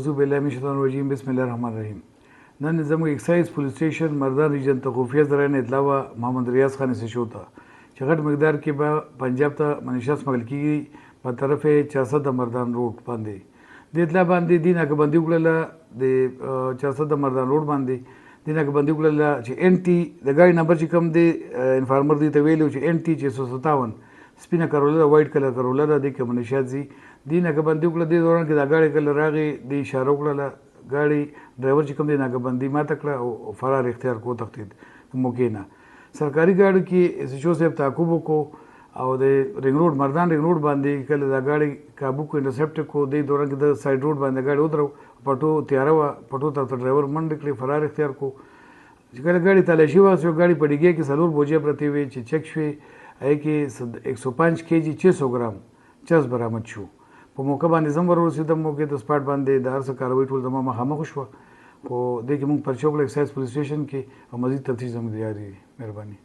اعوذ بالله من الشیطان الرجیم بسم الله الرحمن الرحیم. نن زموږ ایکسایز پولیس سټیشن مردان ریجن ته خفیه ذرایع اطلاع وه محمد ریاض خان سشو ته چې غټ مقدار کې به پنجاب ته منشا سمګل کېږي په طرف 400 د مردان روډ باندې. د اطلاع باندې دې ناکهبندي وکړله د 400 د مردان روډ باندې دې ناکهبندي وکړله چې ان ټي د ګاډي نمبر چې کوم دی انفارمر دې ته ویلو چې ان ټي 657 سپینه کرولا وایټ کلر کرولا ده د کې منشات زی دې ناکهبندي وکړه. دې دوران کې دا ګاډي کله راغی د اشاره وکړله ګاډي ډرایور چې کوم دی ناکهبندي ماته کړه او فرار اختیار کو تختید موقع نه سرکاري ګاډو کې اس ایچ او صاحب تعقیب وکړو او د رنګ روډ مردان رنګ روډ باندې کله دا ګاډي کابو کو انټرسپټ کو د دوران کې د سایډ روډ باندې ګاډي ودرو پټو تیار و پټو ته ډرایور منډ کړی فرار اختیار کو چې کله ګاډي تلاشي واسو ګاډي پډیږي کې سلور بوجه پرتی وي چې چک شوی ای کې 105 کېجی 600 ګرام چرس برآمد شو. په موقع باندې زم ورسېدم موقع د سپاټ باندې د هر څه کاروي ټول زما مخامخ شوه خو دې کې مونږ پرچه وکړه ایکسایز پولیس سټیشن کې او مزید تفتیش زموږ جاري دی. مهرباني.